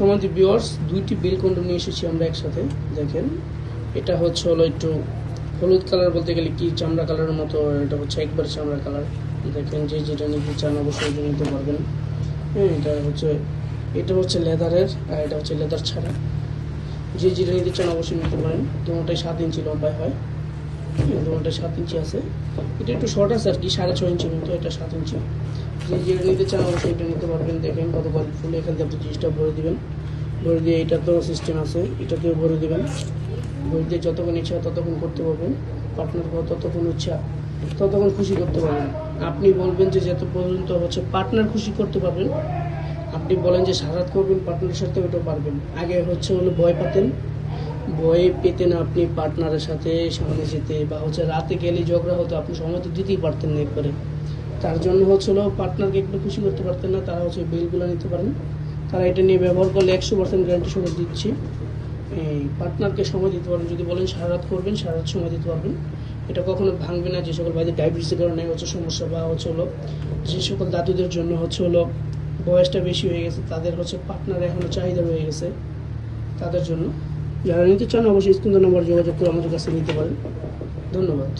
সম্মানিত ভিউয়ার্স, দুইটি bell condom নিয়ে এসেছি আমরা একসাথে। দেখেন, এটা হচ্ছে হলো একটু হলুদ কালার, বলতে গেলে কি চামড়া কালারের মতো। এটা হচ্ছে একবার চামড়া কালার। দেখেন, যে যেটা নিতে চান অবশ্যই এটা নিতে পারবেন। হ্যাঁ, এটা হচ্ছে লেদারের, আর এটা হচ্ছে লেদার ছাড়া। যে যেটা নিতে চান অবশ্যই নিতে পারেন। দুটোটাই 7 ইঞ্চি লম্বায় হয়। দুটোটাই 7 ইঞ্চি আছে। এটা একটু শর্ট আছে আর কি, 6.5 ইঞ্চির মতো। এটা 7 ইঞ্চি। যে যেটা নিতে চান অবশ্যই এটা নিতে পারবেন। দেখেন কত কোয়ালিটিফুল। এখান থেকে আপনি জিনিসটা ভরে দিবেন। ভরে দিয়ে এটা তো সিস্টেম আছে, এটাতেও ভরে দেবেন। ভরে দিয়ে যতক্ষণ ইচ্ছা ততক্ষণ করতে পারবেন। পার্টনারকে ততক্ষণ ইচ্ছা ততক্ষণ খুশি করতে পারবেন। আপনি বলবেন যে যত পর্যন্ত হচ্ছে পার্টনার খুশি করতে পারবেন। আপনি বলেন যে সারাত করবেন পার্টনারের সাথে, ওটাও পারবেন। আগে হচ্ছে হলো ভয় পেতেন, ভয় পেতেন আপনি পার্টনারের সাথে সামনে যেতে, বা হচ্ছে রাতে গেলে ঝগড়া হতো, আপনি সময় তো দিতেই পারতেন না একবারে। তার জন্য হচ্ছিল পার্টনারকে একটু খুশি করতে পারতেন না। তারা হচ্ছে বেলগুলো নিতে পারেন। তারা এটা নিয়ে ব্যবহার করলে 100% গ্যারান্টি সহ দিচ্ছি। এই পার্টনারকে সময় দিতে পারবেন। যদি বলেন সারা রাত করবেন, সারা রাত সময় দিতে পারবেন। এটা কখনো ভাঙবে না। যে সকল ভাইদের ডায়াবেটিসের কারণে হচ্ছে সমস্যা, বা হচ্ছে হলো যে সকল দাদুদের জন্য হচ্ছে হলো বয়সটা বেশি হয়ে গেছে, তাদের হচ্ছে পার্টনার এখনও চাহিদা রয়ে গেছে, তাদের জন্য। যারা নিতে চান অবশ্যই স্ক্রিন নাম্বার যোগাযোগ করে আমাদের কাছে নিতে পারেন। ধন্যবাদ।